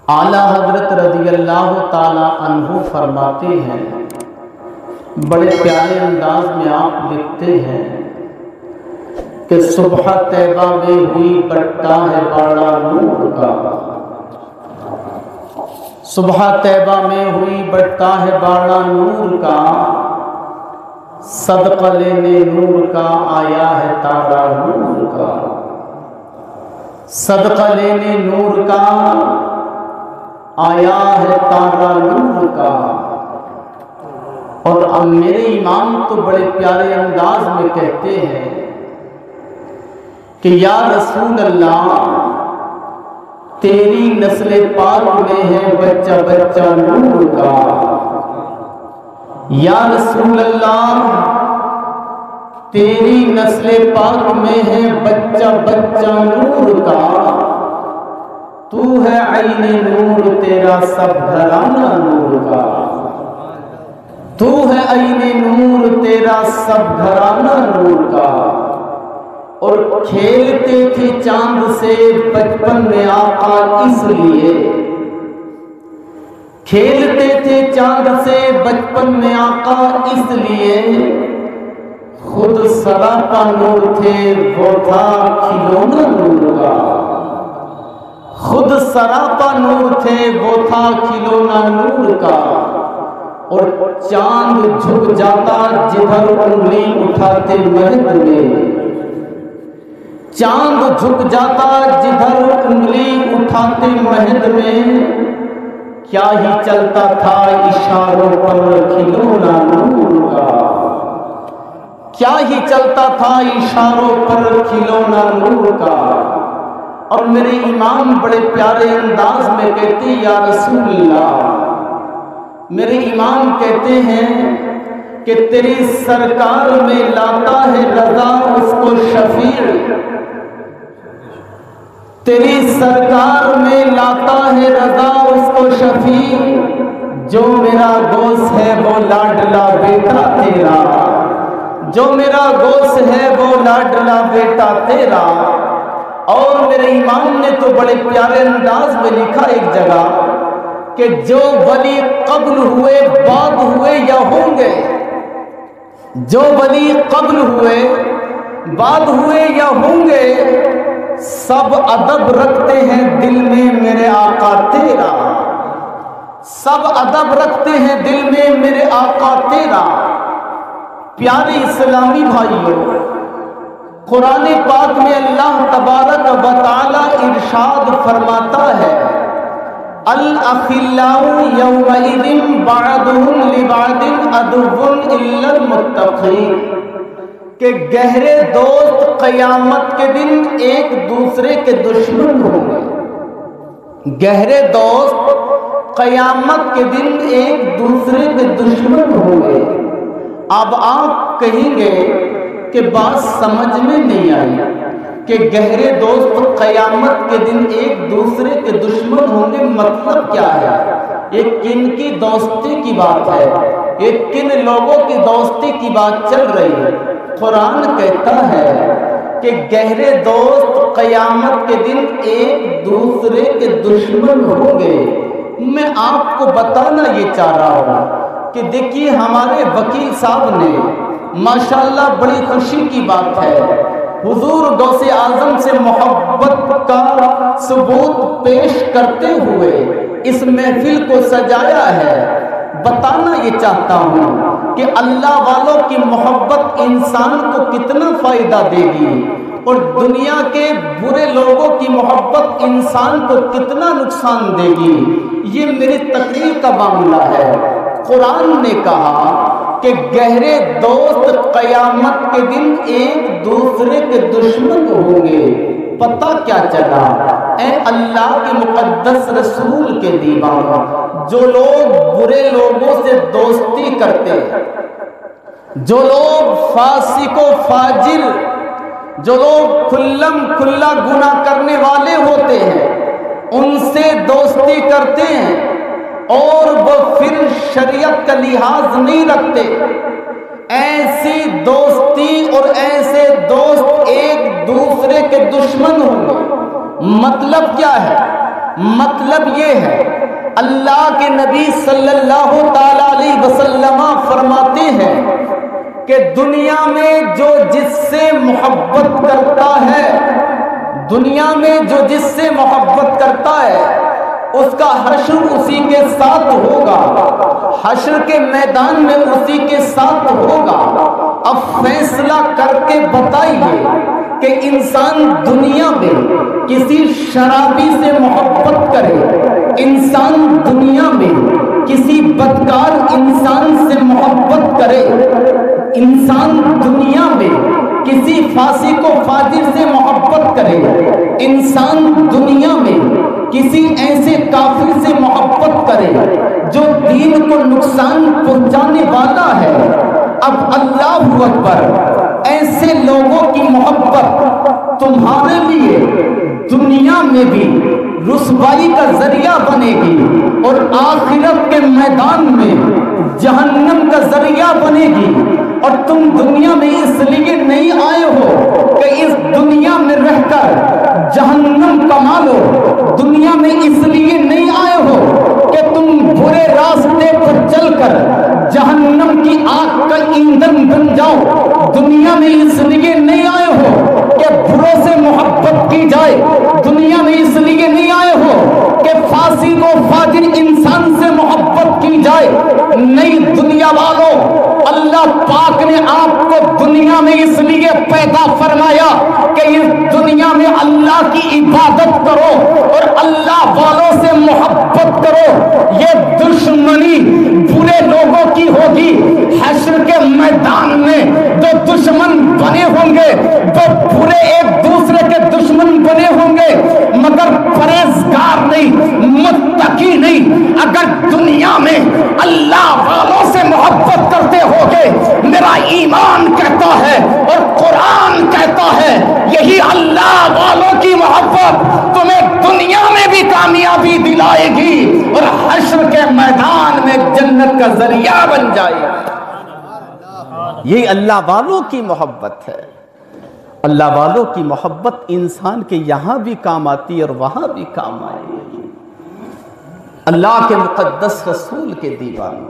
اعلیٰ حضرت رضی اللہ تعالی عنہ فرماتے ہیں، بڑے پیارے انداز میں آپ لکھتے ہیں کہ صبح طیبہ میں ہوئی بٹتا ہے باڑا نور کا، صبح طیبہ میں ہوئی بٹتا ہے باڑا نور کا، صدقہ لینے نور کا آیا ہے تارا نور کا، صدقہ لینے نور کا آیا ہے تارا نور کا۔ اور اب میرے امام تو بڑے پیارے انداز میں کہتے ہیں کہ یا رسول اللہ، تیری نسل پاک میں ہے بچہ بچہ نور کا، یا رسول اللہ تیری نسل پاک میں ہے بچہ بچہ نور کا، تو ہے عین نور تیرا سب گھرانہ نور کا، تو ہے عین نور تیرا سب گھرانہ نور کا۔ اور کھیلتے تھے چاند سے بچپن میں آقا اس لیے، کھیلتے تھے چاند سے بچپن میں آقا اس لیے، خود سراپا نور تھے وہ تھا کھلونا نور کا، خود سراپا نور تھے وہ تھا کھلونا نور کا۔ اور چاند جھک جاتا جدھر انگلی اٹھاتے مہد میں، چاند جھک جاتا جدھر انگلی اٹھاتے مہد میں، کیا ہی چلتا تھا اشاروں پر کھلونا نور کا، کیا ہی چلتا تھا اشاروں پر کھلونا نور کا۔ اور میرے امام بڑے پیارے انداز میں کہتے یا رسول اللہ، میرے امام کہتے ہیں کہ تیری سرکار میں لاتا ہے رضا اس کو شفیع، تیری سرکار میں لاتا ہے رضا اس کو شفیع، جو میرا گوشت ہے وہ لاڈلا بیٹا تیرا، جو میرا گوشت ہے وہ لاڈلا بیٹا تیرا۔ اور میرے امام نے تو بڑے پیارے انداز میں لکھا ایک جگہ کہ جو ولی قبل ہوئے بعد ہوئے یا ہوں گے، جو ولی قبل ہوئے بعد ہوئے یا ہوں گے، سب ادب رکھتے ہیں دل میں میرے آقا تیرا، سب ادب رکھتے ہیں دل میں میرے آقا تیرا۔ پیارے اسلامی بھائیوں، قرآن پاک میں اللہ تبارک و تعالی ارشاد فرماتا ہے، الاخلاء یومئذ بعضهم لبعض عدو الا المتقین، کہ گہرے دوست قیامت کے دن ایک دوسرے کے دشمن ہوں گے، گہرے دوست قیامت کے دن ایک دوسرے کے دشمن ہوں گے۔ اب آپ کہیں گے کہ بات سمجھ میں نہیں آئی کہ گہرے دوست قیامت کے دن ایک دوسرے کے دشمن ہوں گے، مطلب کیا ہے؟ یہ کن کی دوستی کی بات ہے؟ یہ کن لوگوں کی دوستی کی بات چل رہی ہے؟ قرآن کہتا ہے کہ گہرے دوست قیامت کے دن ایک دوسرے کے دشمن ہوں گے۔ میں آپ کو بتانا یہ چاہ رہا ہوں کہ دیکھیے ہمارے وکیل صاحب نے ماشاءاللہ بڑی خوشی کی بات ہے، حضور غوث اعظم سے محبت کا ثبوت پیش کرتے ہوئے اس محفل کو سجایا ہے۔ بتانا یہ چاہتا ہوں کہ اللہ والوں کی محبت انسان کو کتنا فائدہ دے گی، اور دنیا کے برے لوگوں کی محبت انسان کو کتنا نقصان دے گی، یہ میری تقریر کا معاملہ ہے۔ قرآن نے کہا کہ گہرے دوست قیامت کے دن ایک دوسرے کے دشمن ہوں گے۔ پتہ کیا چلا؟ اے اللہ کے مقدس رسول کے دیوانوں، جو لوگ برے لوگوں سے دوستی کرتے، جو لوگ فاسق و فاجر، جو لوگ کھلم کھلا گناہ کرنے والے ہوتے ہیں، ان سے دوستی کرتے ہیں اور وہ پھر شریعت کا لحاظ نہیں رکھتے، ایسی دوستی اور ایسے دوست ایک دوسرے کے دشمن ہوں گے۔ مطلب کیا ہے؟ مطلب یہ ہے اللہ کے نبی صلی اللہ تعالی علیہ وسلم فرماتے ہیں کہ دنیا میں جو جس سے محبت کرتا ہے، دنیا میں جو جس سے محبت کرتا ہے اس کا حشر اسی کے ساتھ ہوگا، حشر کے میدان میں اسی کے ساتھ ہوگا۔ اب فیصلہ کر کے بتائیے کہ انسان دنیا میں کسی شرابی سے محبت کرے، انسان دنیا میں کسی بدکار انسان سے محبت کرے، انسان دنیا میں کسی فاسق و فاجر سے محبت کرے، انسان دنیا میں کسی ایسے کافر سے محبت کرے جو دین کو نقصان پہنچانے والا ہے۔ اب اللہ اکبر، ایسے لوگوں کی محبت تمہارے لیے دنیا میں بھی رسوائی کا ذریعہ بنے گی اور آخرت کے میدان میں جہنم کا ذریعہ بنے گی۔ اور تم دنیا میں اس لیے نہیں آئے ہو کہ اس دنیا میں رہ کر جہنم کما لو، دنیا میں اس لیے نہیں آئے ہو کہ تم برے راستے پر چل کر جہنم کی آگ کا ایندھن بن جاؤ، دنیا میں اس لیے نہیں آئے ہو کہ بروں سے محبت کی جائے، دنیا میں اس لیے نہیں آئے ہو کہ فاسق و فاجر انسان سے محبت کی جائے۔ نہیں دنیا والوں، اللہ پاک نے آپ کو دنیا میں اس لیے پیدا فرمایا کہ اس دنیا میں اللہ کی عبادت کرو اور اللہ والوں سے محبت کرو۔ یہ دشمنی برے لوگوں کی ہوگی، حشر کے میدان میں جو دشمن بنے ہوں گے وہ برے ایک دوسرے کے دشمن بنے ہوں گے، مگر پرہیزگار نہیں، متقی نہیں۔ اگر دنیا میں اللہ والوں سے محبت کرتے ہوگے، میرا ایمان کہتا ہے اور قرآن کہتا ہے یہی اللہ والوں کی محبت تمہیں دنیا میں بھی کامیابی دلائے گی اور حشر کے میدان میں جنت کا ذریعہ بن جائے گی۔ یہ اللہ والوں کی محبت ہے۔ اللہ والوں کی محبت انسان کے یہاں بھی کام آتی ہے اور وہاں بھی کام آئے گی۔ اللہ کے مقدس رسول کے دیوان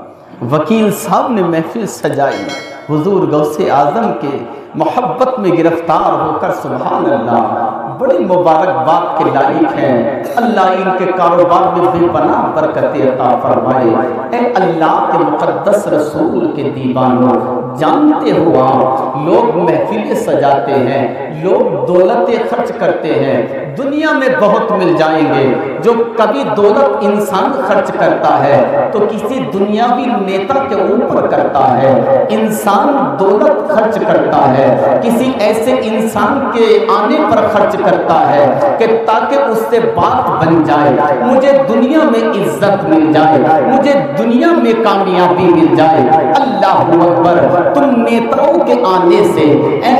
وکیل صاحب نے محفل سجائی، حضور غوث اعظم کے محبت میں گرفتار ہو کر سبحان اللہ بڑی مبارکباد کے لائق ہیں۔ اللہ ان کے کاروبار میں بے پناہ برکت عطا فرمائے۔ اے اللہ کے مقدس رسول کے دیوانوں، جانتے ہو آپ لوگ محفلیں سجاتے ہیں، لوگ دولتیں خرچ کرتے ہیں، دنیا میں بہت مل جائیں گے۔ جو کبھی دولت انسان خرچ کرتا ہے تو کسی دنیاوی نیتا کے اوپر کرتا ہے، انسان دولت خرچ کرتا ہے کسی ایسے انسان کے آنے پر خرچ کرتا ہے کہ تاکہ اس سے بات بن جائے، مجھے دنیا میں عزت مل جائے، مجھے دنیا میں کامیابی مل جائے۔ اللہ اکبر، تم نیتاؤں کے آنے سے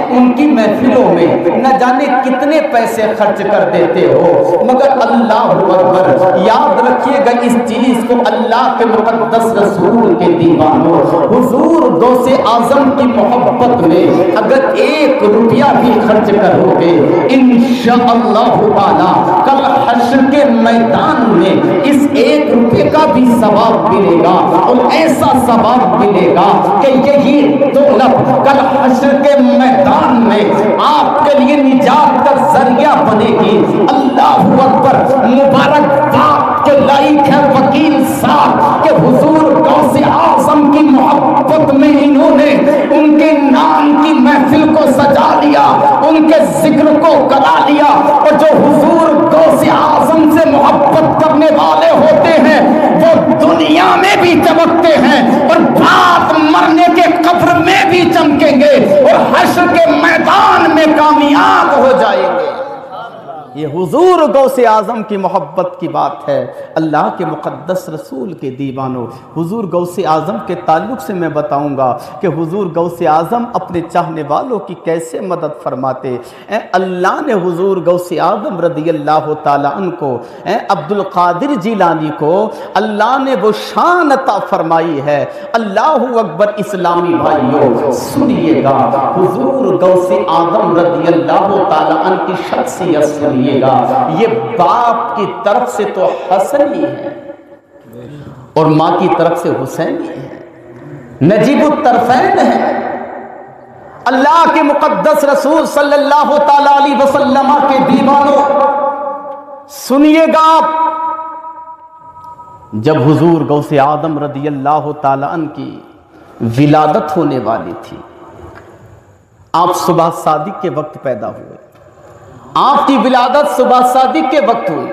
ان کی محفلوں میں نہ جانے کتنے پیسے خرچ کر دیتے ہو، مگر اللہ اکبر یاد رکھیے گا اس چیز کو، اللہ کے مقدس رسول کے دیوانوں، حضور غوث اعظم کی محبت میں اگر ایک روپیہ بھی خرچ کرو گے انشاءاللہ تعالی کل حشر کے میدان میں اس ایک روپے کا بھی ثواب ملے گا اور ایسا ثواب ملے گا کہ یہی دولت کل حشر کے میدان میں آپ کے لیے نجات کا ذریعہ بنے گی۔ اللہ اکبر، مبارکباد کے لائق ہے وکیل صاحب کہ حضور غوث اعظم کی محبت میں انہوں نے ان کے نام کی محفل کو سجا لیا، ان کے ذکر کو کرا لیا، اور جو حضور غوث اعظم سے محبت کرنے والے ہوتے ہیں وہ دنیا میں بھی چمکتے ہیں اور بعد مرنے کے قبر میں بھی چمکیں گے اور حشر کے میدان میں کامیاب ہو جائیں گے۔ یہ حضور غوث اعظم کی محبت کی بات ہے۔ اللہ کے مقدس رسول کے دیوانوں، حضور غوث اعظم کے تعلق سے میں بتاؤں گا کہ حضور غوث اعظم اپنے چاہنے والوں کی کیسے مدد فرماتے۔ اللہ نے حضور غوث اعظم رضی اللہ تعالیٰ عنہ کو، عبد القادر جیلانی کو اللہ نے وہ شان عطا فرمائی ہے۔ اللہ اکبر، اسلامی بھائیوں سنیے گا، حضور غوث اعظم رضی اللہ تعالیٰ عنہ کی شخصیت سنیے۔ کریے گا، یہ باپ کی طرف سے تو حسن ہی ہے اور ماں کی طرف سے حسین ہی ہے، نجیب الطرفین ہے۔ اللہ کے مقدس رسول صلی اللہ تعالی علیہ وسلم کے دیوانوں، سنیے گا آپ، جب حضور غوث اعظم رضی اللہ تعالی عنہ کی ولادت ہونے والی تھی، آپ صبح صادق کے وقت پیدا ہوئے، آپ کی ولادت صبح صادق کے وقت ہوئی،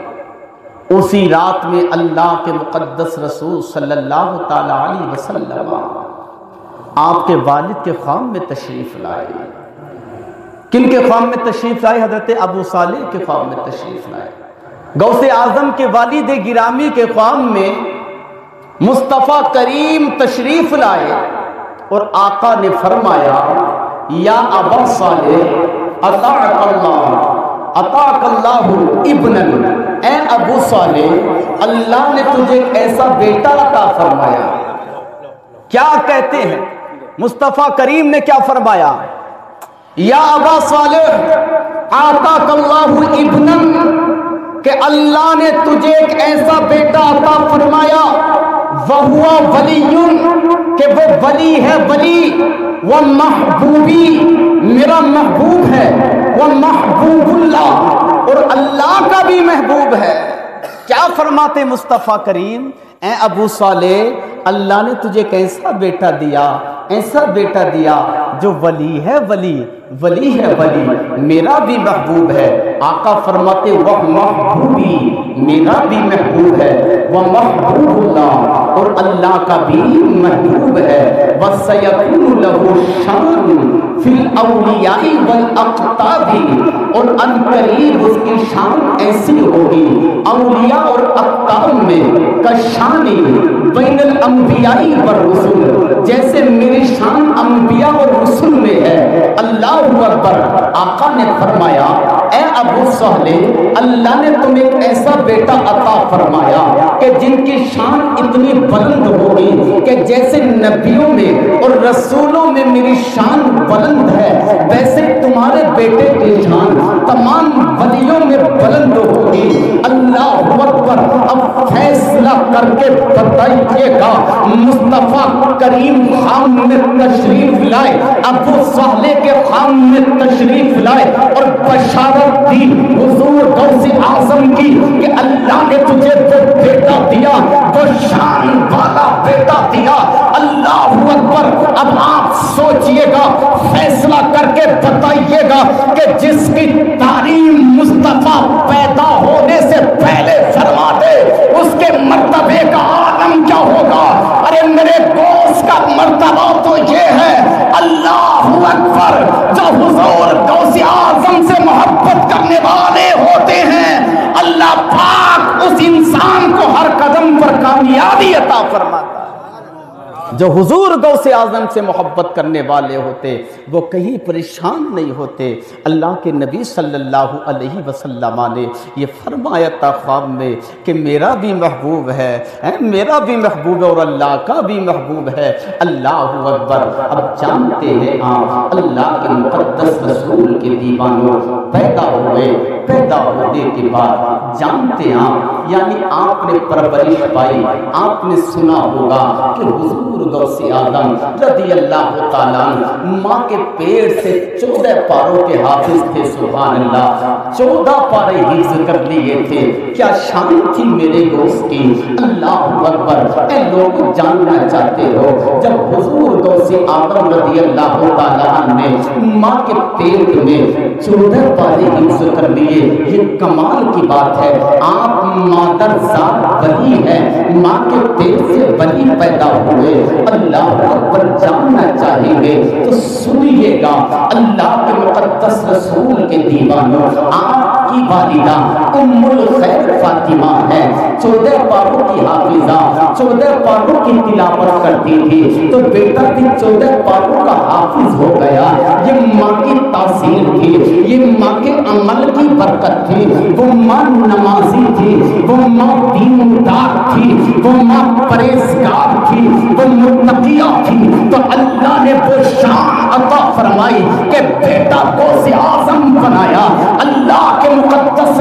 اسی رات میں اللہ کے مقدس رسول صلی اللہ تعالی علیہ وسلم آپ کے والد کے خام میں تشریف لائے۔ کن کے خام میں تشریف لائے؟ حضرت ابو صالح کے خام میں تشریف لائے۔ غوث اعظم کے والد گرامی کے خام میں مصطفیٰ کریم تشریف لائے اور آقا نے فرمایا، یا ابا صالح عطاک اللہ ابنا، اے ابو صالح اللہ نے تجھے ایسا بیٹا عطا فرمایا۔ کیا کہتے ہیں مصطفیٰ کریم نے؟ کیا فرمایا؟ یا ابا صالح عطاک اللہ ابنا، کہ اللہ نے تجھے ایک ایسا بیٹا عطا فرمایا، وَهُوَ وَلِيٌّ، کہ وہ ولی ہے، ولی، وَمَحْبُوبی، میرا محبوب ہے، وَمَحْبُوبُ اللہ، اور اللہ کا بھی محبوب ہے۔ کیا فرماتے مصطفیٰ کریم؟ اے ابو صالح اللہ نے تجھے کیسا بیٹا دیا، ایسا بیٹا دیا جو ولی ہے، ولی، ولی ہے، ولی، میرا بھی محبوب ہے۔ آقا فرماتے وہ محبوبی، میرا بھی محبوب ہے، وہ محبوب اللہ، اور اللہ کا بھی محبوب ہے۔ وَسَيَكُونُ لَهُ شَانٌ فِي الْأَوْلِيَاءِ وَالْأَقْطَابِ، اور ان قریب اس کی شان ایسی ہوگی اولیاء اور اقطاب میں، کشانی بین الانبیاء والرسل، جیسے میری شان انبیاء اور رسل میں ہے۔ اللہ اکبر۔ آقا نے فرمایا، اے ابو صالح اللہ نے تمہیں ایک ایسا بیٹا عطا فرمایا کہ جن کی شان اتنی بلند ہوگی کہ جیسے نبیوں میں اور رسولوں میں میری شان بلند ہے، ویسے تمہارے بیٹے کی شان تمام ولیوں میں بلند ہوگی۔ اللہ اکبر۔ اب فیصلہ کر کے بتائیے گا، مصطفیٰ کریم خام میں تشریف لائے، ابو صالح کے خام میں تشریف لائے اور بشارت دی حضور غوث اعظم کی کہ اللہ نے تجھے وہ بیٹا دیا، وہ شان والا بیٹا دیا۔ اللہ اکبر۔ اب آپ سوچئے گا، فیصلہ کر کے بتائیے گا کہ جس کی تعلیم مصطفیٰ پیدا ہونے سے پہلے فرما دے، اس کے مرتبے کا عالم کیا ہوگا؟ ارے میرے دوست کا مرتبہ تو یہ ہے، اللہ اکبر، جو حضور غوث اعظم سے محبت کرنے والے ہوتے ہیں، اللہ پاک اس انسان کو ہر قدم پر کامیابی عطا فرماتا ہے۔ جو حضور غوث اعظم سے محبت کرنے والے ہوتے وہ کہیں پریشان نہیں ہوتے۔ اللہ کے نبی صلی اللہ علیہ وسلم نے یہ فرمایا تھا خواب میں کہ میرا بھی محبوب ہے، میرا بھی محبوب ہے اور اللہ کا بھی محبوب ہے۔ اللہ اکبر۔ اب جانتے ہیں آپ اللہ کے مقدس رسول کے دیوانوں، پیدا ہوئے، پیدا ہونے کے بعد جانتے ہیں آپ، یعنی آپ نے پرورش پائی، آپ نے سنا ہوگا کہ حضور غوث اعظم رضی اللہ تعالیٰ ماں کے پیٹ سے 14 پاروں کے حافظ تھے۔ سبحان اللہ، 14 پارے حفظ کر لیے تھے۔ کیا شان تھی میرے دوست کی! اللہ اکبر۔ اے لوگ جاننا چاہتے ہو، جب حضور غوث اعظم رضی اللہ تعالیٰ نے ماں کے پیٹ میں 14 پارے حفظ کر لیے، یہ کمال کی بات ہے۔ آپ مادر ذات ولی ہے، ماں کے پیٹ سے ولی پیدا ہوئے۔ اللہ اکبر۔ جاننا چاہیں گے تو سنیے گا، اللہ کے مقدس رسول کے دیوانوں، آپ کی والدہ ام الخیر فاطمہ ہے، 14 پاروں کی حافظہ، 14 پاروں کی تلاوت کرتی تھی، تو بیٹا بھی 14 پاروں کا حافظ ہو گیا۔ یہ ماں کی تاثیر تھی، یہ ماں کے عمل کی برکت تھی۔ وہ ماں نمازی تھی، وہ ماں دیندار تھی، وہ ماں پرہیزگار تھی، وہ متقیہ تھی۔ تو اللہ نے وہ شان عطا فرمائی کہ بیٹا غوث اعظم بنایا۔ اللہ کے مقدس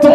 2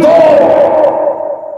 2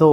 2।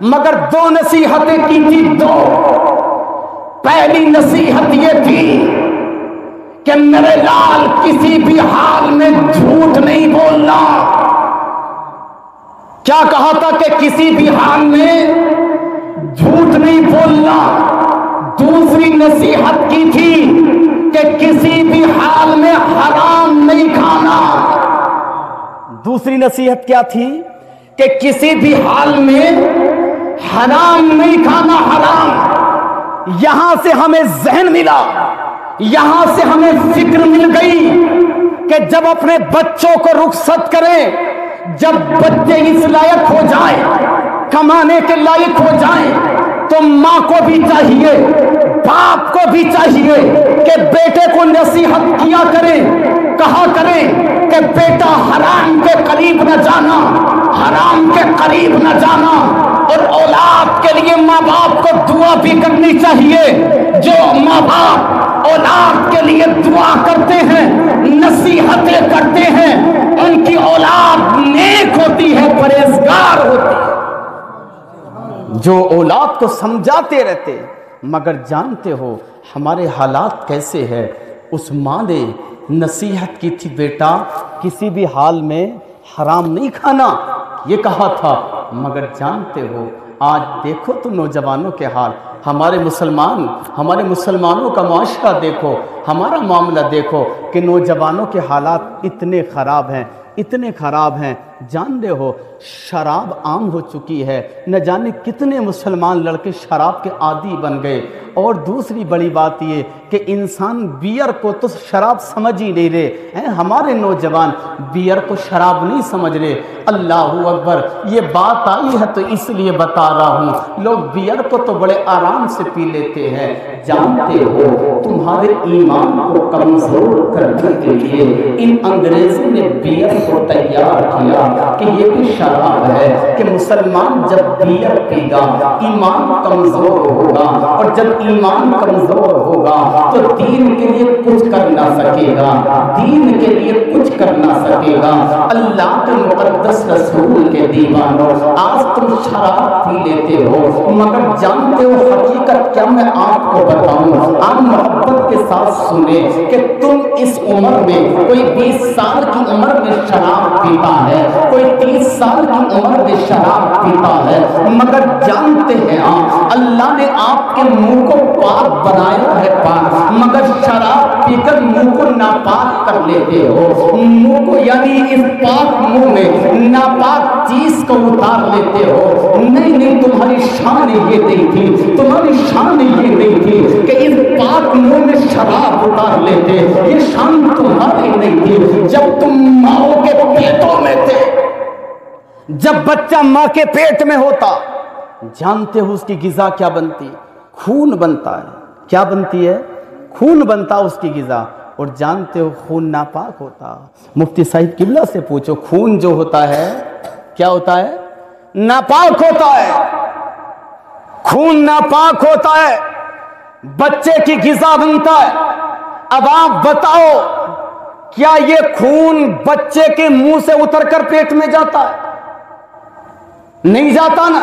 مگر دو نصیحتیں کی تھی، دو۔ پہلی نصیحت یہ تھی کہ میرے لال کسی بھی حال میں جھوٹ نہیں بولنا۔ کیا کہا تھا کہ کسی بھی حال میں جھوٹ نہیں بولنا۔ دوسری نصیحت کی تھی کہ کسی بھی حال میں حرام نہیں کھانا۔ دوسری نصیحت کیا تھی؟ کہ کسی بھی حال میں حرام نہیں کھانا، حرام۔ یہاں سے ہمیں ذہن ملا، یہاں سے ہمیں فکر مل گئی کہ جب اپنے بچوں کو رخصت کریں، جب بچے اس لائق ہو جائیں، کمانے کے لائق ہو جائیں، تو ماں کو بھی چاہیے، باپ کو بھی چاہیے کہ بیٹے کو نصیحت کیا کریں، کہا کریں کہ بیٹا حرام کے قریب نہ جانا، حرام کے قریب نہ جانا۔ اور اولاد کے لیے ماں باپ کو دعا بھی کرنی چاہیے۔ جو ماں باپ اولاد کے لیے دعا کرتے ہیں، نصیحتیں کرتے ہیں، ان کی اولاد نیک ہوتی ہے، پرہیزگار ہوتی ہے۔ جو اولاد کو سمجھاتے رہتے مگر جانتے ہو ہمارے حالات کیسے ہیں۔ اس ماں نے نصیحت کی تھی، بیٹا کسی بھی حال میں حرام نہیں کھانا، یہ کہا تھا، مگر جانتے ہو آج دیکھو تو نوجوانوں کے حال، ہمارے مسلمانوں کا معاشرہ دیکھو، ہمارا معاملہ دیکھو کہ نوجوانوں کے حالات اتنے خراب ہیں، اتنے خراب ہیں۔ جان رہے ہو شراب عام ہو چکی ہے، نہ جانے کتنے مسلمان لڑکے شراب کے عادی بن گئے۔ اور دوسری بڑی بات یہ کہ انسان بیئر کو تو شراب سمجھ ہی نہیں رہے، ہمارے نوجوان بیئر کو شراب نہیں سمجھ رہے۔ اللہ اکبر، یہ بات آئی ہے تو اس لیے بتا رہا ہوں، لوگ بیئر کو تو بڑے آرام سے پی لیتے ہیں۔ جانتے ہو تمہارے ایمان کو کمزور کرنے کے لیے ان انگریزوں نے بیئر کو تیار کیا کہ یہ بھی شراب ہے کہ مسلمان جب بیئر پی گا ایمان کمزور ہوگا، اور جب ایمان کمزور ہوگا تو دین کے لیے کچھ کر نہ سکے گا، دین کے لیے کچھ کر نہ سکے گا۔ اللہ کے مقدس رسول کے دیوانوں، آج تم شراب پی لیتے ہو مگر جانتے ہو حقیقت کیا؟ میں آپ کو بتاؤں، آپ محبت کے ساتھ سنیں کہ تم اس عمر میں، کوئی 20 سال کی عمر میں شراب پیتا ہے، کوئی 30 سال کی عمر میں شراب پیتا ہے، مگر جانتے ہیں آپ اللہ نے آپ کے منہ کو پاک بنایا ہے، پاک، مگر شراب پی کر منہ کو ناپاک کر لیتے ہو۔ منہ کو یعنی اس پاک منہ میں ناپاک چیز کو اتار لیتے ہو۔ نہیں، تمہاری شان یہ نہیں تھی، تمہاری شان یہ نہیں تھی کہ اس پاک منہ میں شراب اتار لیتے، یہ شان تمہاری نہیں تھی۔ جب تم ماں کے پیٹوں میں تھے، جب بچہ ماں کے پیٹ میں ہوتا، جانتے ہو اس کی غذا کیا بنتی؟ خون بنتا ہے۔ کیا بنتی ہے؟ خون بنتا اس کی غذا۔ اور جانتے ہو خون ناپاک ہوتا۔ مفتی صاحب قبلہ سے پوچھو، خون جو ہوتا ہے کیا ہوتا ہے؟ ناپاک ہوتا ہے۔ خون ناپاک ہوتا ہے، بچے کی غذا بنتا ہے۔ اب آپ بتاؤ کیا یہ خون بچے کے منہ سے اتر کر پیٹ میں جاتا ہے؟ نہیں جاتا نا،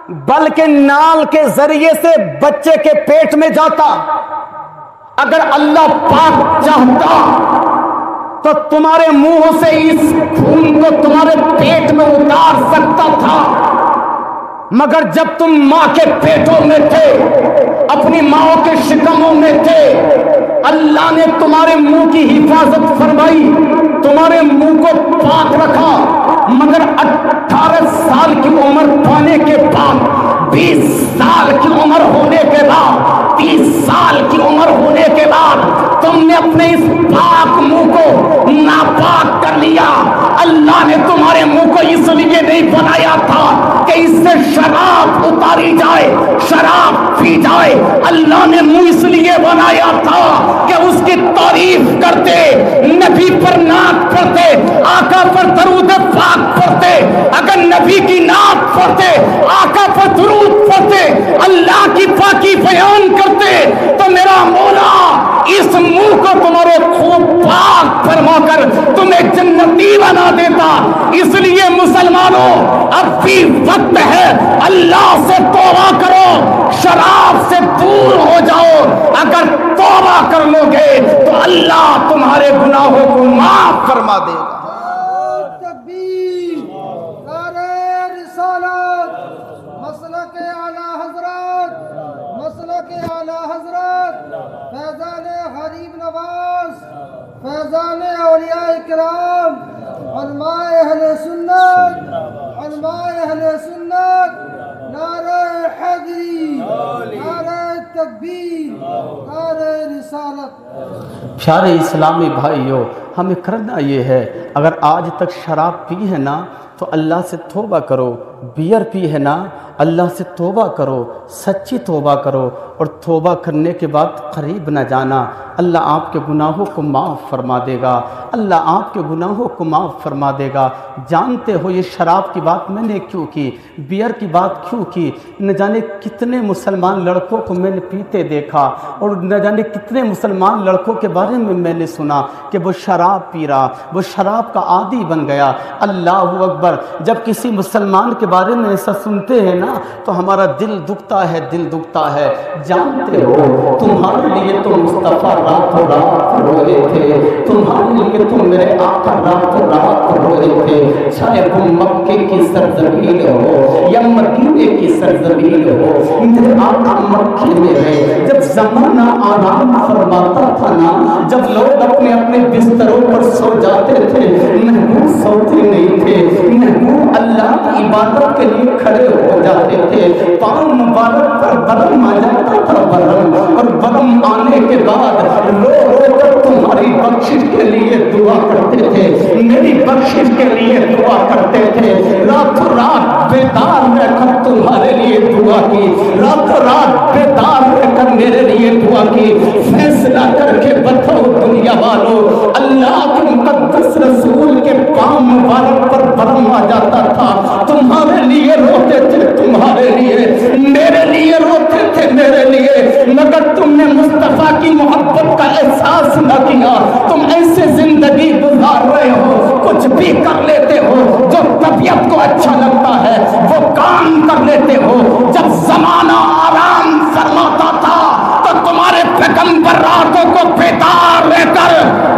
بلکہ نال کے ذریعے سے بچے کے پیٹ میں جاتا۔ اگر اللہ پاک چاہتا تو تمہارے منہ سے اس خون کو تمہارے پیٹ میں اتار سکتا تھا، مگر جب تم ماں کے پیٹوں میں تھے، اپنی ماں کے شکموں میں تھے، اللہ نے تمہارے منہ کی حفاظت فرمائی، تمہارے منہ کو پاک رکھا، مگر 18 سال کی عمر پانے کے بعد، 20 سال کی عمر ہونے کے بعد، 30 سال کی عمر ہونے کے بعد تم نے اپنے اس پاک منہ کو ناپاک کر لیا۔ اللہ نے تمہارے منہ کو اس لیے نہیں بنایا تھا کہ اس سے شراب اتاری جائے، شراب پی جائے۔ اللہ نے منہ اس لیے بنایا تھا کہ اس کی تعریف کرتے، نبی پر نعت پڑھتے، آقا پر درود پاک پڑھتے۔ اگر نبی کی نعت پڑھتے، آقا پر درود پڑھتے، اللہ کی پاکی بیان کرتے، تو میرا مولا اس منہ کو تمہارے خوب پاک فرما کر تمہیں تمہیں جنتی بنا دیتا۔ اس لیے مسلمانوں اب بھی وقت ہے، اللہ سے توبہ کرو، شراب سے دور ہو جاؤ۔ اگر توبہ کر لو گے تو اللہ تمہارے گناہوں کو معاف فرما دے گا۔ مسلک اعلی حضرت، مسلک اعلی حضرت فیضان غریب نواز، فیضان اولیاء کرام، علماء اہل سنت، علماء اہل سنت، نعرہ حیدری، نعرہ تکبیر، نعرہ رسالت۔ پیارے اسلامی بھائیو، ہمیں کرنا یہ ہے، اگر آج تک شراب پی ہے نا تو اللہ سے توبہ کرو، بیئر پی ہے نا اللہ سے توبہ کرو، سچی توبہ کرو، اور توبہ کرنے کے بعد قریب نہ جانا، اللہ آپ کے گناہوں کو معاف فرما دے گا، اللہ آپ کے گناہوں کو معاف فرما دے گا۔ جانتے ہو یہ شراب کی بات میں نے کیوں کی، بیئر کی بات کیوں کی؟ نہ جانے کتنے مسلمان لڑکوں کو میں نے پیتے دیکھا، اور نہ جانے کتنے مسلمان لڑکوں کے بارے میں نے سنا کہ وہ شراب پی رہا، وہ شراب کا عادی بن گیا۔ اللہ اکبر! جب کسی مسلمان کے بارے میں ایسا سنتے ہیں نا تو ہمارا دل دکھتا ہے، دل دکھتا ہے۔ جانتے ہو تمہارے لیے تو مصطفیٰ رات و رات روئے تھے، تمہارے لیے تو میرے آقا رات و رات روئے تھے، چاہے وہ مکے کی سرزمین ہو یا مدینے کی سرزمین ہو، میرے آقا مکے میں ہے۔ جب زمانہ آرام فرماتا تھا نا، جب لوگ اپنے اپنے بستروں پر سو جاتے تھے، محبوب سوتے نہیں تھے، محبوب اللہ کی عبادت کے لیے کھڑے ہو جاتے تھے، پاؤں مبارک پر برم آ جاتا تھا، برم، اور برم آنے کے بعد رو رو کر تمہاری بخشش کے لیے دعا کرتے تھے، میری بخشش کے لیے دعا کرتے تھے، راتوں رات بیدار رہ کر تمہارے لیے دعا کی، راتوں رات بیدار رہ کر میرے لیے دعا کی۔ فیصلہ کر کے بتاؤ دنیا والو، اللہ کے مقدس رسول کے پاؤں مبارک پر برم آ جاتا تھا، تمہارے لیے روتے تھے، تمہارے لیے، میرے لیے روتے تھے، میرے لیے، مگر تم نے مصطفیٰ کی محبت کا احساس نہ کیا۔ تم ایسے زندگی گزار رہے ہو، کچھ بھی کر لیتے ہو، جو طبیعت کو اچھا لگتا ہے وہ کام کر لیتے ہو۔ جب زمانہ آرام فرماتا تھا تو تمہارے پیغمبر راتوں کو بیدار رہ کر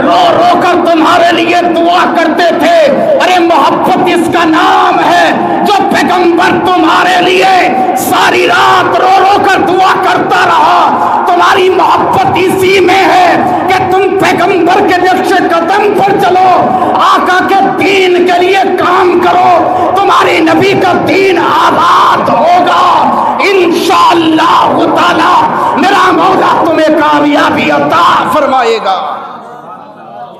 رو رو کر تمہارے لیے دعا کرتے تھے۔ ارے محبت اس کا نام ہے، جو پیغمبر تمہارے لیے ساری رات رو رو کر دعا کرتا رہا۔ تمہاری محبت اسی میں ہے کہ تم پیغمبر کے نقش قدم پر چلو، آقا کے دین کے لیے کام کرو، تمہاری نبی کا دین آباد ہوگا انشاءاللہ تعالی۔ میرا مولا تمہیں کامیابی عطا فرمائے گا،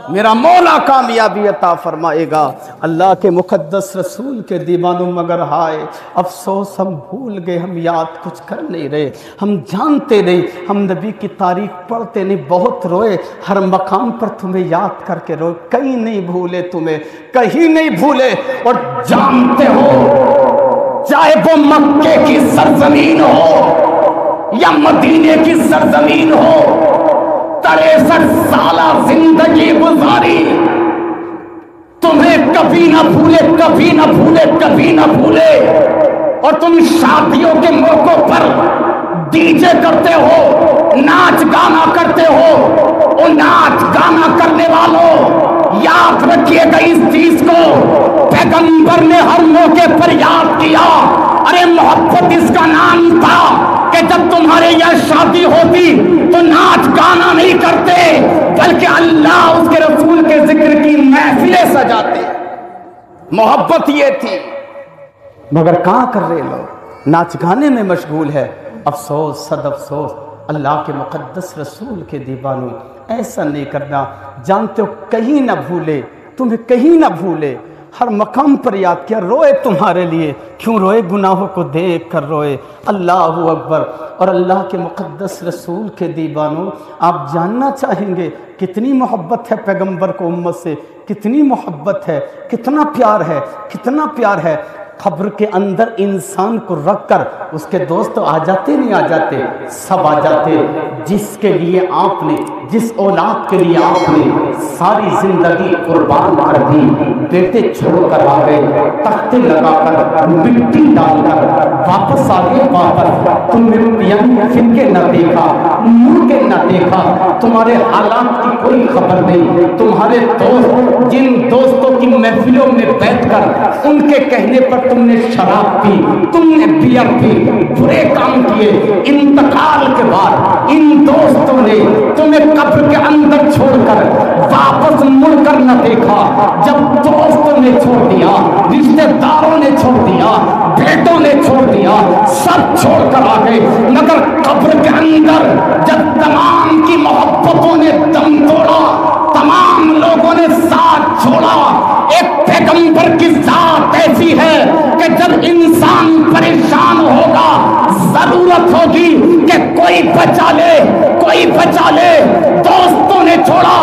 میرا مولا کامیابی عطا فرمائے گا۔ اللہ کے مقدس رسول کے دیوانوں مگر ہائے افسوس، ہم بھول گئے، ہم یاد کچھ کر نہیں رہے، ہم جانتے نہیں، ہم نبی کی تاریخ پڑھتے نہیں، بہت روئے، ہر مقام پر تمہیں یاد کر کے روئے، کہیں نہیں بھولے تمہیں، کہیں نہیں بھولے۔ اور جانتے ہو چاہے وہ مکے کی سرزمین ہو یا مدینے کی سرزمین ہو، 63 سالہ زندگی گزاری، تمہیں کبھی نہ بھولے، کبھی نہ بھولے، کبھی نہ بھولے۔ اور تم شادیوں کے موقعوں پر ڈی جے کرتے ہو، ناچ گانا کرتے ہو، اور ناچ گانا کرنے والوں یاد رکھیے گا اس چیز کو، پیغمبر نے ہر موقع پر یاد کیا۔ ارے محبت اس کا نام تھا کہ جب تمہارے یہاں شادی ہوتی تو ناچ گانا نہیں کرتے، بلکہ اللہ اس کے رسول کے ذکر کی محفلیں سجاتے۔ محبت یہ تھی، مگر کہاں کر رہے لوگ، ناچ گانے میں مشغول ہے۔ افسوس، صد افسوس، اللہ کے مقدس رسول کے دیوانوں، ایسا نہیں کرنا۔ جانتے ہو کہیں نہ بھولے، تمہیں کہیں نہ بھولے، ہر مقام پر یاد کیا، روئے تمہارے لیے، کیوں روئے؟ گناہوں کو دیکھ کر روئے۔ اللہ اکبر! اور اللہ کے مقدس رسول کے دیوانوں، آپ جاننا چاہیں گے کتنی محبت ہے پیغمبر کو امت سے، کتنی محبت ہے، کتنا پیار ہے، کتنا پیار ہے۔ قبر کے اندر انسان کو رکھ کر اس کے دوست آ جاتے نہیں آ جاتے؟ سب آ جاتے۔ جس کے لیے آپ نے، جس اولاد کے لیے آپ نے ساری زندگی قربان کر دی، بیٹے چھوڑ کر آ گئے، تختے لگا کر، مٹی ڈال کر واپس آ گئے۔ واپس تم نے پھر کے نہ دیکھا، مڑ کے نہ دیکھا، تمہارے حالات کی کوئی خبر نہیں۔ تمہارے دوست، جن دوستوں کی محفلوں میں بیٹھ کر ان کے کہنے پر تم نے شراب پی، تم نے بیئر پی، برے کام کیے، انتقال کے بعد ان دوستوں نے تمہیں قبر کے اندر چھوڑ کر واپس مڑ کر نہ دیکھا۔ جب دوستوں نے چھوڑ دیا، رشتہ داروں نے چھوڑ دیا، بیٹوں نے چھوڑ دیا، سب چھوڑ کر آ گئے، مگر قبر کے اندر جب تمام کی محبتوں نے دم توڑا، تمام لوگوں نے ساتھ چھوڑا، ایک پیغمبر کی ذات ایسی ہے کہ جب انسان پریشان ہوگا، ضرورت ہوگی کہ کوئی بچا لے، کوئی بچا لے۔ دوستوں نے چھوڑا،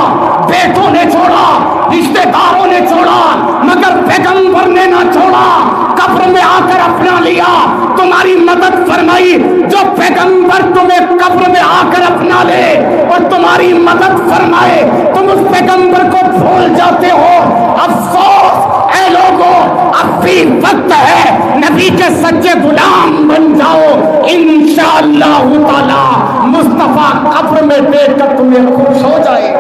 بیٹوں نے چھوڑا، رشتہ داروں نے چھوڑا، مگر پیغمبر نے نہ چھوڑا، قبر میں آ کر اپنا لیا، تمہاری مدد فرمائی۔ جو پیغمبر تمہیں قبر میں آ کر اپنا لے اور تمہاری مدد فرمائے، تم اس پیغمبر کو بھول جاتے ہو۔ افسوس اے لوگوں، اب بھی وقت ہے، نبی کے سچے غلام بن جاؤ، انشاءاللہ تعالی مصطفیٰ قبر میں دیکھ کر تمہیں خوش ہو جائے۔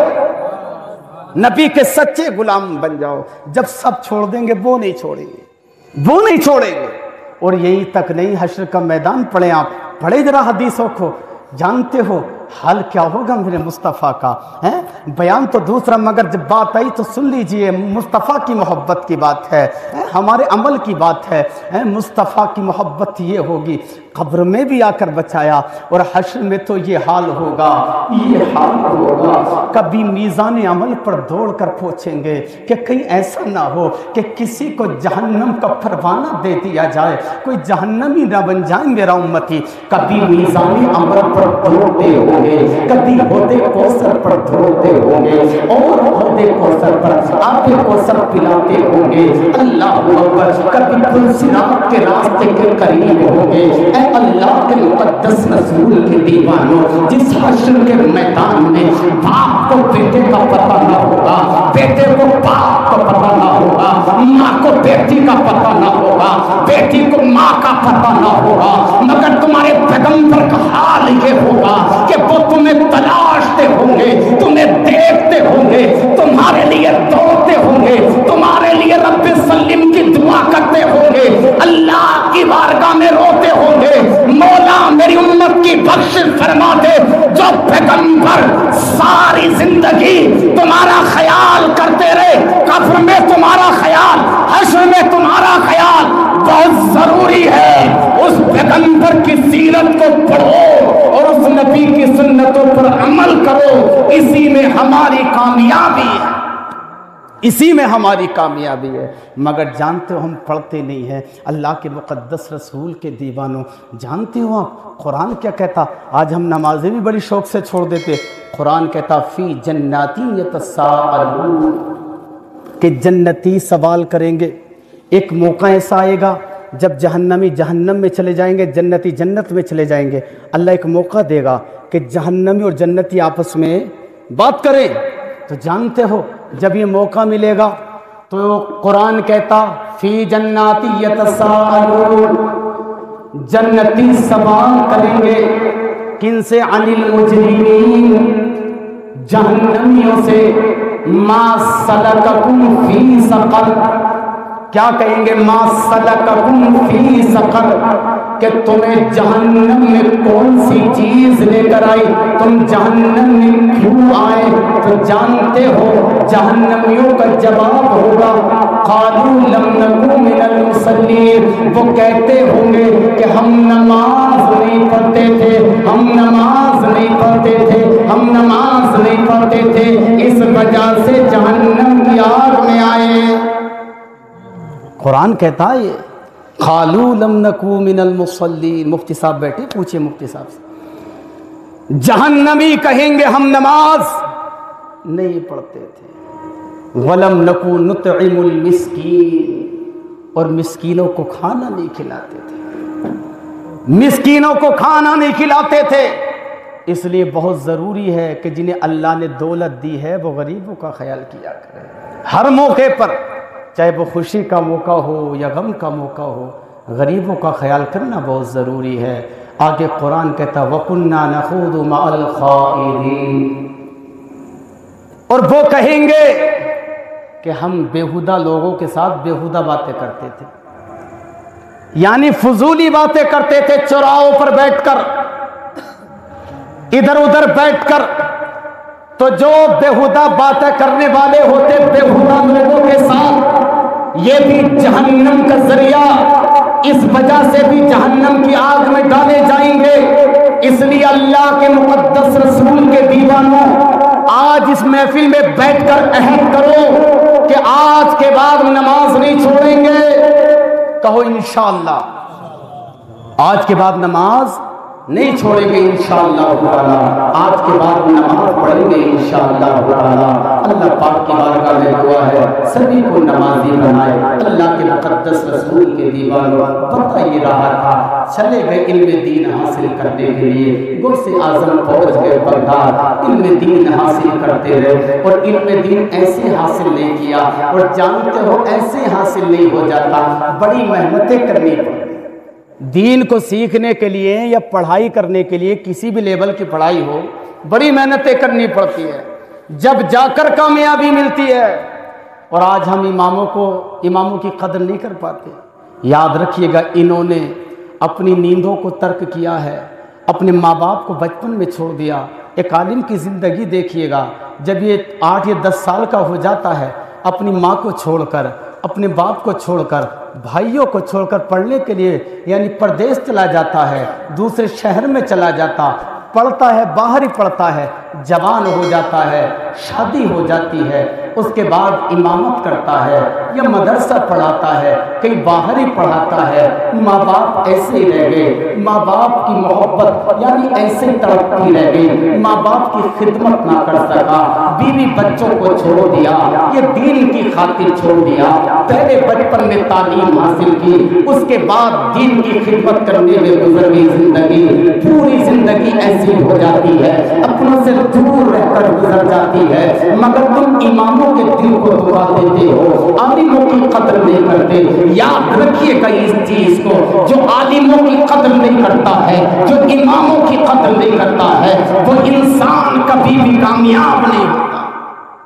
نبی کے سچے غلام بن جاؤ۔ جب سب چھوڑ دیں گے وہ نہیں چھوڑیں گے، وہ نہیں چھوڑیں گے۔ اور یہی تک نہیں، حشر کا میدان پڑھیں، آپ پڑھے ذرا حدیثوں کو، جانتے ہو حال کیا ہوگا میرے مصطفیٰ کا؟ بیان تو دوسرا، مگر جب بات آئی تو سن لیجئے، مصطفیٰ کی محبت کی بات ہے، ہمارے عمل کی بات ہے۔ مصطفیٰ کی محبت یہ ہوگی، قبر میں بھی آ کر بچایا، اور حشر میں تو یہ حال ہوگا، یہ حال ہوگا۔ کبھی میزان عمل پر دوڑ کر پوچھیں گے کہ کہیں ایسا نہ ہو کہ کسی کو جہنم کا پروانہ دے دیا جائے، کوئی جہنمی نہ بن جائے میرا امتی۔ کبھی میزان عمل پر دوڑتے ہوں گے، کبھی عہدے کوثر پر دوڑتے ہوں گے، اور عہدے کوثر پر آب کوثر پلاتے ہوں گے۔ اللہ اکبر۔ کبھی پل صراط کے راستے کے قریب ہوں گے۔ اے اللہ کے مقدس رسول کے دیوانوں، جس حشر کے میدان میں باپ کو بیٹے کا پتہ نہ ہوگا، بیٹے کو باپ کا پتہ نہ ہوگا، ماں کو بیٹی کا پتہ نہ ہوگا، بیٹی کو ماں کا پتہ نہ ہوگا، مگر تمہارے پیغمبر کا حال یہ ہوگا کہ وہ تمہیں تلاشتے ہوں گے، تمہیں دیکھتے ہوں گے، تمہارے لیے دوڑتے ہوں گے، تمہارے لیے رب سلم کی دعا کرتے ہوں گے، اللہ کی بارگاہ میں روتے ہوں گے، مولا میری امت کی بخشش فرما دے۔ جو پیغمبر ساری زندگی تمہارا خیال کرتے رہے، قبر میں تمہارا خیال، حشر میں تمہارا خیال بہت ضروری ہے۔ اس پیغمبر کی سیرت کو پڑھو اور اس نبی کی سنتوں پر عمل کرو، اسی میں ہماری کامیابی ہے، اسی میں ہماری کامیابی ہے۔ مگر جانتے ہو ہم پڑھتے نہیں ہیں۔ اللہ کے مقدس رسول کے دیوانوں، جانتے ہو آپ قرآن کیا کہتا؟ آج ہم نمازیں بھی بڑی شوق سے چھوڑ دیتے۔ قرآن کہتا فی جناتی یتساءلون، کہ جنتی سوال کریں گے۔ ایک موقع ایسا آئے گا جب جہنمی جہنم میں چلے جائیں گے، جنتی جنت میں چلے جائیں گے، اللہ ایک موقع دے گا کہ جہنمی اور جنتی آپس میں بات کریں۔ تو جانتے ہو جب یہ موقع ملے گا تو قرآن کہتا فی جناتی یتساءلون، جنتی سوال کریں گے کن سے؟ عن المجرمین، جہنمیوں سے۔ ما سلککم فی سقر، کیا کہیں گے؟ ما سلککم فی سقر، کہ تمہیں جہنم میں کون سی چیز لے کر آئی، تم جہنم میں کیوں آئے؟ تو جانتے ہو جہنمیوں کا جواب ہوگا قالوا لم نکو من المصلین، وہ کہتے ہوں گے کہ ہم نماز نہیں پڑھتے تھے، ہم نماز نہیں پڑھتے تھے، ہم نماز نہیں پڑھتے تھے، اس وجہ سے جہنم کی آگ میں آئے۔ قرآن کہتا ہے یہ قالوا لم نکو من المصلین۔ مفتی صاحب بیٹھے، پوچھئے مفتی صاحب سے۔ جہنمی کہیں گے ہم نماز نہیں پڑھتے تھے، ولم نکو نطعم المسکین، اور مسکینوں کو کھانا نہیں کھلاتے تھے، مسکینوں کو کھانا نہیں کھلاتے تھے۔ اس لیے بہت ضروری ہے کہ جنہیں اللہ نے دولت دی ہے وہ غریبوں کا خیال کیا کرے، ہر موقع پر، چاہے وہ خوشی کا موقع ہو یا غم کا موقع ہو، غریبوں کا خیال کرنا بہت ضروری ہے۔ آگے قرآن کہتا وَكُنَّا نَخُوضُ مَعَ الْخَائِضِينَ، اور وہ کہیں گے کہ ہم بیہودہ لوگوں کے ساتھ بیہودہ باتیں کرتے تھے، یعنی فضولی باتیں کرتے تھے، چوراہوں پر بیٹھ کر، ادھر ادھر بیٹھ کر۔ تو جو بیہودہ باتیں کرنے والے ہوتے بیہودہ لوگوں کے ساتھ، یہ بھی جہنم کا ذریعہ، اس وجہ سے بھی جہنم کی آگ میں ڈالے جائیں گے۔ اس لیے اللہ کے مقدس رسول کے دیوانوں، آج اس محفل میں بیٹھ کر عہد کرو کہ آج کے بعد نماز نہیں چھوڑیں گے۔ کہو انشاءاللہ، آج کے بعد نماز نہیں چھوڑیں گے انشاءاللہ تعالی، آج کے بعد نماز پڑھیں گے انشاءاللہ تعالی۔ اللہ پاک کی بارگاہ میں دعا ہے سبھی کو نمازی بنائے۔ اللہ کے مقدس رسول کے دیوانوں، پتہ یہ رہا تھا، چلے گئے علم دین حاصل کرنے کے لیے، غوث اعظم پہنچ گئے بغداد، علم دین حاصل کرتے رہے، اور علم دین ایسے حاصل نہیں کیا، اور جانتے ہو ایسے حاصل نہیں ہو جاتا، بڑی محنتیں کرنی پڑتی۔ دین کو سیکھنے کے لیے یا پڑھائی کرنے کے لیے، کسی بھی لیول کی پڑھائی ہو، بڑی محنتیں کرنی پڑتی ہے، جب جا کر کامیابی ملتی ہے۔ اور آج ہم اماموں کی قدر نہیں کر پاتے۔ یاد رکھیے گا، انہوں نے اپنی نیندوں کو ترک کیا ہے، اپنے ماں باپ کو بچپن میں چھوڑ دیا۔ ایک عالم کی زندگی دیکھیے گا، جب یہ 8 یا 10 سال کا ہو جاتا ہے، اپنی ماں کو چھوڑ کر، اپنے باپ کو چھوڑ کر، بھائیوں کو چھوڑ کر پڑھنے کے لیے یعنی پردیس چلا جاتا ہے، دوسرے شہر میں چلا جاتا، پڑھتا ہے، باہر ہی پڑھتا ہے، جوان ہو جاتا ہے، شادی ہو جاتی ہے، اس کے بعد امامت کرتا ہے یا مدرسہ پڑھاتا ہے، کہیں باہر ہی پڑھاتا ہے۔ ماں باپ ایسے ہی رہ گئے، ماں باپ کی محبت یعنی ایسے تڑپتی رہ گئی، ماں باپ کی خدمت نہ کر سکا، بیوی بچوں کو چھوڑ دیا، یہ دین کی خاطر چھوڑ دیا۔ پہلے بچپن میں تعلیم حاصل کی، اس کے بعد دین کی خدمت کرنے میں گزر گئی زندگی، پوری زندگی ایسی ہو جاتی ہے، اپنوں سے دور رہ کر گزر جاتی ہے، مگر تم اماموں کے دل کو دبا دیتے ہو، عالموں کی قدر نہیں کرتے۔ یاد رکھیے گا اس چیز کو، جو عالموں کی قدر نہیں کرتا ہے، جو اماموں کی قدر نہیں کرتا ہے، وہ انسان کبھی بھی کامیاب نہیں ہوتا،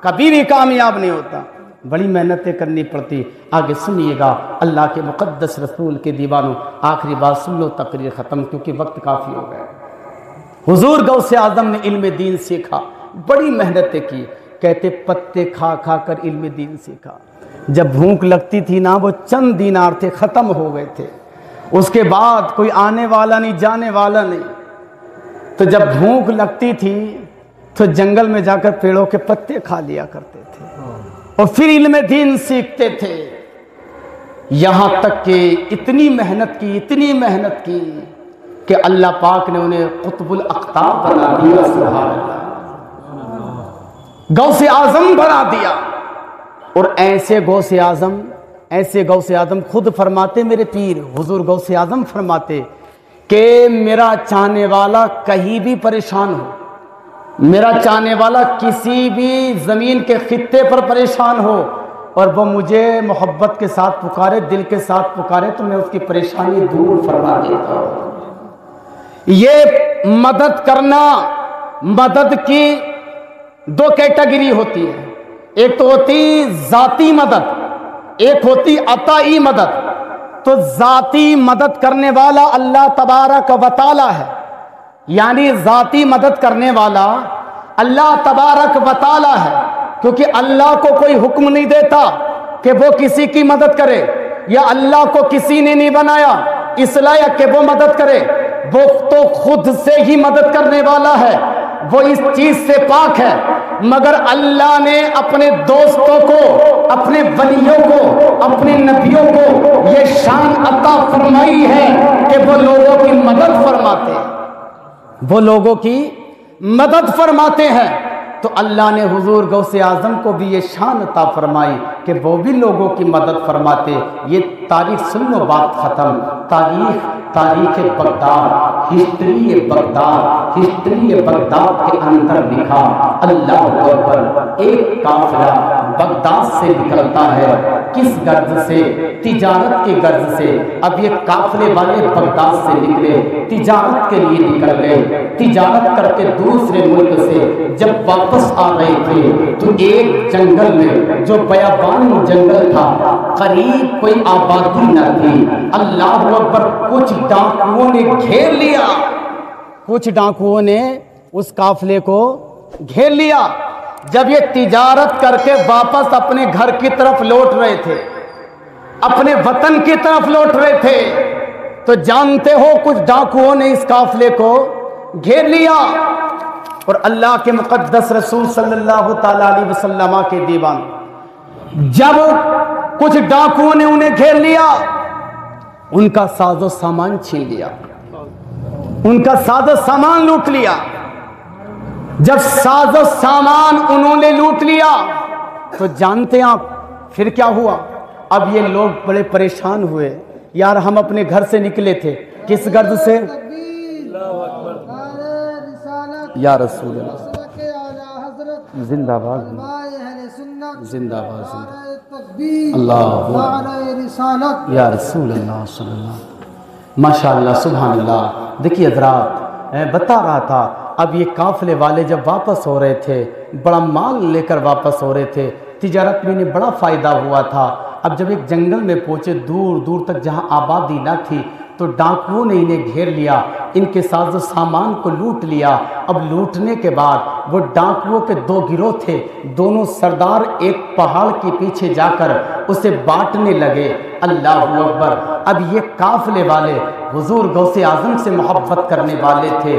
کبھی بھی کامیاب نہیں ہوتا۔ بڑی محنتیں کرنی پڑتی۔ آگے سنیے گا، اللہ کے مقدس رسول کے دیوانوں، آخری بات سن لو، تقریر ختم کیونکہ وقت کافی ہو گیا۔ حضور غوث اعظم نے علم دین سیکھا، بڑی محنتیں کی، کہتے پتے کھا کھا کر علم دین سیکھا۔ جب بھوک لگتی تھی نا، وہ چند دینار تھے، ختم ہو گئے تھے، اس کے بعد کوئی آنے والا نہیں، جانے والا نہیں، تو جب بھوک لگتی تھی تو جنگل میں جا کر پیڑوں کے پتے کھا لیا کرتے تھے، اور پھر علم دین سیکھتے تھے، یہاں تک کہ اتنی محنت کی کہ اللہ پاک نے انہیں قطب الاقطاب بنا دیا۔ سبحان اللہ، غوث اعظم بنا دیا۔ اور ایسے غوث اعظم خود فرماتے، میرے پیر حضور غوث اعظم فرماتے کہ میرا چاہنے والا کہیں بھی پریشان ہو، میرا چاہنے والا کسی بھی زمین کے خطے پر پریشان ہو، اور وہ مجھے محبت کے ساتھ پکارے، دل کے ساتھ پکارے، تو میں اس کی پریشانی دور فرما دیتا ہوں۔ یہ مدد کرنا، مدد کی 2 کیٹیگری ہوتی ہے، ایک تو ہوتی ذاتی مدد، ایک ہوتی عطائی مدد۔ تو ذاتی مدد کرنے والا اللہ تبارک و تعالی ہے، یعنی ذاتی مدد کرنے والا اللہ تبارک و تعالی ہے، کیونکہ اللہ کو کوئی حکم نہیں دیتا کہ وہ کسی کی مدد کرے، یا اللہ کو کسی نے نہیں بنایا اس لائق کہ وہ مدد کرے، وہ تو خود سے ہی مدد کرنے والا ہے، وہ اس چیز سے پاک ہے۔ مگر اللہ نے اپنے دوستوں کو، اپنے ولیوں کو، اپنے نبیوں کو یہ شان عطا فرمائی ہے کہ وہ لوگوں کی مدد فرماتے ہیں، وہ لوگوں کی مدد فرماتے ہیں۔ تو اللہ نے حضور غوث اعظم کو بھی یہ شان عطا فرمائی کہ وہ بھی لوگوں کی مدد فرماتے۔ یہ تاریخ سن لو، بات ختم۔ تاریخ بغداد، ہسٹری بغداد کے اندر لکھا، اللہ اکبر، ایک قافلہ بغداد سے نکلتا ہے۔ کس غرض سے؟ تجارت کی غرض سے۔ اب یہ قافلے والے بغداد سے نکلے، تجارت کے لیے نکل گئے، تجارت کر کے دوسرے ملک سے جب واپس آ رہے تھے تو ایک جنگل میں، جو بیابان جنگل تھا، قریب کوئی آبادی نہ تھی، اللہ اکبر، کچھ ڈاکوؤں نے گھیر لیا، کچھ ڈاکوؤں نے اس قافلے کو گھیر لیا۔ جب یہ تجارت کر کے واپس اپنے گھر کی طرف لوٹ رہے تھے، اپنے وطن کی طرف لوٹ رہے تھے، تو جانتے ہو کچھ ڈاکوؤں نے اس قافلے کو گھیر لیا، اور اللہ کے مقدس رسول صلی اللہ تعالیٰ علیہ وسلم کے دیوان، جب کچھ ڈاکوؤں نے انہیں گھیر لیا، ان کا ساز و سامان چھین لیا، ان کا ساز و سامان لوٹ لیا۔ جب ساز و سامان انہوں نے لوٹ لیا تو جانتے ہیں آپ پھر کیا ہوا؟ اب یہ لوگ بڑے پریشان ہوئے، یار ہم اپنے گھر سے نکلے تھے، کس غرض سے؟ یا رسول اللہ، زندہ باد، زندہ باد، اللہ، یا رسول اللہ صلی اللہ علیہ وسلم، ماشاءاللہ، سبحان اللہ۔ دیکھیے حضرات، میں بتا رہا تھا، اب یہ قافلے والے جب واپس ہو رہے تھے، بڑا مال لے کر واپس ہو رہے تھے، تجارت میں انہیں بڑا فائدہ ہوا تھا۔ اب جب ایک جنگل میں پہنچے، دور دور تک جہاں آبادی نہ تھی، تو ڈاکوؤں نے انہیں گھیر لیا، ان کے ساز و سامان کو لوٹ لیا۔ اب لوٹنے کے بعد وہ ڈاکوؤں کے دو گروہ تھے، دونوں سردار ایک پہاڑ کے پیچھے جا کر اسے بانٹنے لگے، اللہ اکبر۔ اب یہ قافلے والے حضور غوث اعظم سے محبت کرنے والے تھے،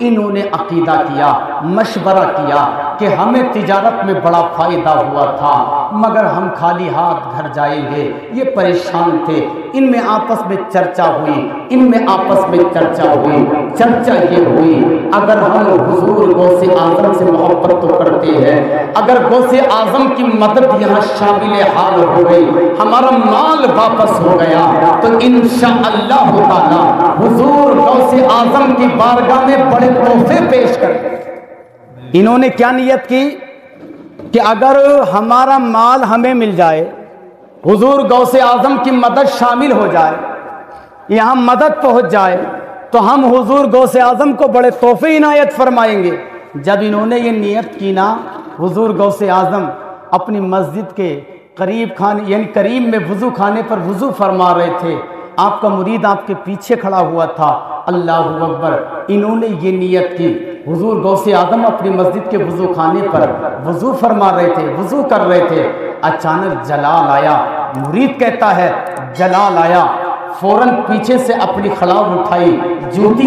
انہوں نے عقیدہ کیا، مشورہ کیا کہ ہمیں تجارت میں بڑا فائدہ ہوا تھا، مگر ہم خالی ہاتھ گھر جائیں گے۔ یہ پریشان تھے، ان میں آپس میں چرچا ہوئی، چرچا یہ ہوئی، اگر ہم حضور غوث اعظم سے محبت تو کرتے ہیں، اگر غوث اعظم کی مدد یہاں شامل حال ہو گئی، ہمارا مال واپس ہو گیا، تو انشاءاللہ تعالی حضور غوث اعظم کی بارگاہ میں بڑے تحفے پیش کریں۔ انہوں نے کیا نیت کی کہ اگر ہمارا مال ہمیں مل جائے، حضور غوث اعظم کی مدد شامل ہو جائے، یہاں مدد پہنچ جائے، تو ہم حضور غوث اعظم کو بڑے تحفے عنایت فرمائیں گے۔ جب انہوں نے یہ نیت کی نا، حضور غوث اعظم اپنی مسجد کے قریب میں وضو خانے پر وضو فرما رہے تھے، آپ کا مرید آپ کے پیچھے کھڑا ہوا تھا، اللہ اکبر۔ انہوں نے یہ نیت کی، حضور غوث اعظم اپنی مسجد کے وضو خانے پر وضو فرما رہے تھے، وضو کر رہے تھے، اچانک جلال آیا، مرید کہتا ہے جلال آیا، فوراً پیچھے سے اپنی خلاف اٹھائی، جوتی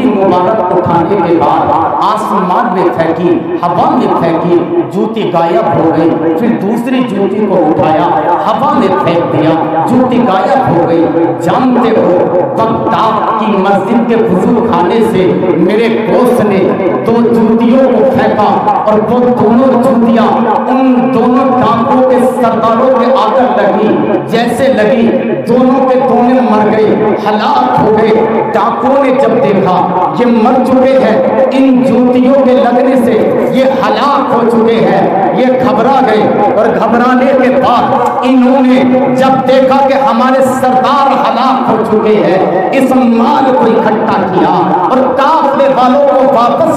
مبارک اٹھانے کے بعد آسمان میں پھینکی، ہوا میں پھینکی، جوتی غائب ہو گئی، پھر دوسری جوتی کو اٹھایا، ہوا میں پھینک دیا، جوتی غائب ہو گئی۔ جانتے ہو بغداد کی مسجد کے وضو خانے سے میرے دوست نے دو جوتیوں کو پھینکا، اور وہ دونوں جوتیاں ان دونوں ڈاکوؤں کے سرداروں کے آگر لگی، جیسے لگی دونوں کے دونوں مر گئے، ہلاک ہو گئے۔ ڈاکوؤں نے جب دیکھا یہ مر چکے ہیں، ان جوتیوں کے لگنے سے یہ ہلاک ہو چکے ہیں، یہ گھبرا گئے، اور گھبرانے کے بعد انہوں نے جب دیکھا کہ ہمارے سردار ہلاک ہو چکے ہیں، اس مال کو اکٹھا کیا اور قافلے والوں کو واپس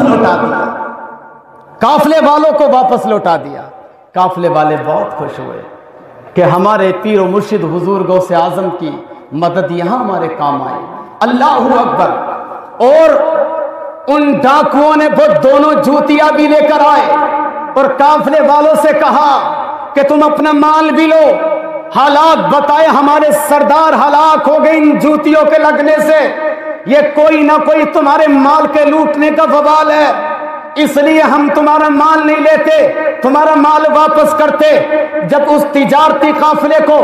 لوٹا دیا، قافلے والے بہت خوش ہوئے کہ ہمارے پیر و مرشد حضور غوث اعظم کی مدد یہاں ہمارے کام آئی، اللہ اکبر۔ اور ان ڈاکوؤں نے وہ دونوں جوتیاں بھی لے کر آئے اور قافلے والوں سے کہا کہ تم اپنا مال بھی لو، حالات بتائے ہمارے سردار ہلاک ہو گئے ان جوتیوں کے لگنے سے، یہ کوئی نہ کوئی تمہارے مال کے لوٹنے کا وبال ہے، اس لیے ہم تمہارا مال نہیں لیتے، تمہارا مال واپس کرتے۔ جب اس تجارتی قافلے کو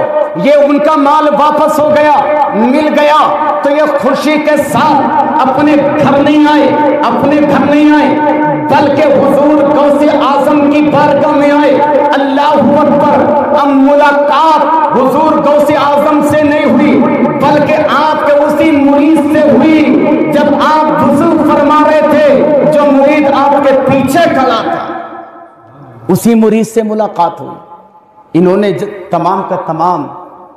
یہ ان کا مال واپس ہو گیا، مل گیا، تو یہ خوشی کے ساتھ اپنے گھر نہیں آئے، بلکہ حضور غوث سے کھڑا تھا، اسی مرید سے ملاقات ہوئی. انہوں نے تمام کا تمام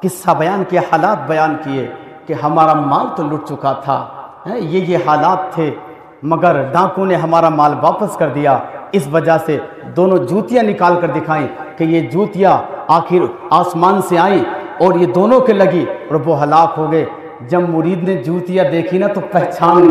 قصہ بیان کیا، حالات بیان کیے کہ ہمارا مال تو لٹ چکا تھا، یہ حالات تھے، مگر ڈاکوں نے ہمارا مال واپس کر دیا. اس وجہ سے دونوں جوتیاں نکال کر دکھائیں کہ یہ جوتیاں آخر آسمان سے آئیں اور یہ دونوں کے لگی اور وہ ہلاک ہو گئے. جب مرید نے جوتیاں دیکھی نا تو پہچان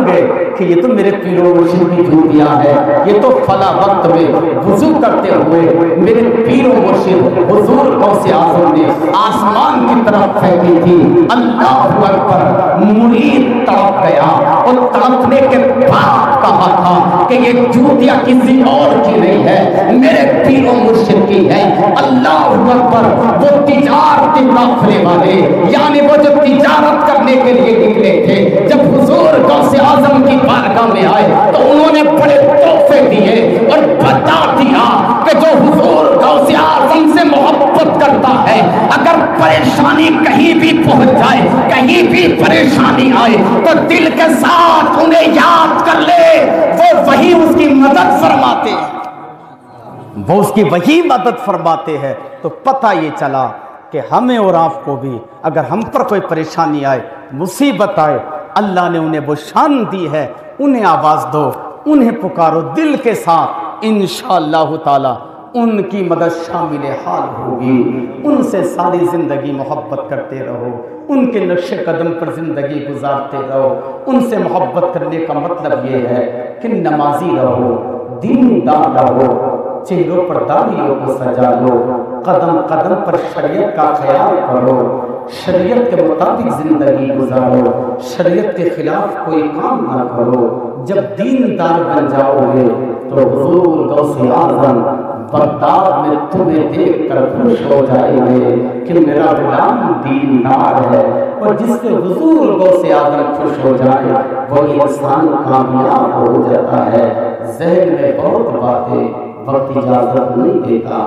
گئے کہ یہ تو میرے پیر و مرشد کی جوتیاں ہیں. یہ تو فلاں وقت میں وضو کرتے ہوئے میرے پیر و مرشد حضور غوث اعظم نے آسمان کی طرف پھینکی تھی. اللہ اکبر. مرید تڑپ گیا اور تڑپنے کے بعد کہا تھا کہ یہ جوتیاں کسی اور کی نہیں ہے، میرے پیر و مرشد کی ہے. اللہ اکبر. وہ تجارتی قافلے والے، یعنی وہ جو تجارت کرنے کے لیے نکلے تھے، جب حضور غوث اعظم کی بارگاہ میں آئے تو انہوں نے بڑے تحفے دیے اور بتا دیا کہ جو حضور غوث اعظم سے محبت کرتا ہے، اگر پریشانی کہیں بھی پہنچ جائے، کہیں بھی پریشانی آئے تو دل کے ساتھ انہیں یاد کر لے، وہ وہی اس کی مدد فرماتے ہیں، وہ اس کی وہی مدد فرماتے ہیں. تو پتہ یہ چلا کہ ہمیں اور آپ کو بھی اگر ہم پر کوئی پریشانی آئے، مصیبت آئے، اللہ نے انہیں وہ شان دی ہے، انہیں آواز دو، انہیں پکارو دل کے ساتھ، انشاءاللہ تعالی ان کی مدد شامل حال ہوگی. ان سے ساری زندگی محبت کرتے رہو، ان کے نقش قدم پر زندگی گزارتے رہو. ان سے محبت کرنے کا مطلب یہ ہے کہ نمازی رہو، دیندار رہو، چہروں پر داڑھیوں کو سجا لو، قدم قدم پر شریعت کا خیال کرو، شریعت کے مطابق زندگی گزارو، شریعت کے خلاف کوئی کام نہ کرو. جب دیندار بن جاؤ گے تو حضور غوث اعظم بغداد میں تمہیں دیکھ کر خوش ہو جائیں گے کہ میرا غلام دیندار ہے. اور جس سے حضور غوث اعظم خوش ہو جائے وہ انسان کامیاب ہو جاتا ہے. ذہن میں بہت باتیں، وقت اجازت نہیں دیتا.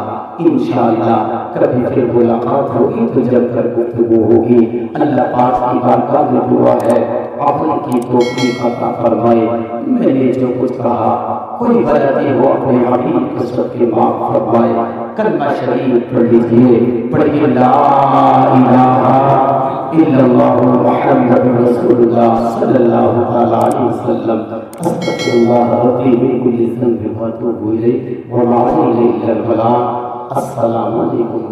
انشاءاللہ کبھی پھر ملاقات ہوگی تو جب کر گفتگو ہوگی. اللہ پاک کی بارگاہ میں دعا ہے اپنے کی توفیق عطا فرمائے. میں نے جو کچھ کہا کوئی غلطی ہو اپنے حبیب کو سب کے معاف فرمائے. کلمہ شریف پڑھ لیجئے، پڑھیے لا الہ الا اللہ محمد رسول اللہ صلی اللہ علیہ وسلم. استغفر اللہ ربی من کل ذنب واتوب الیہ وما علیہ الا البلاغ. السلام علیکم.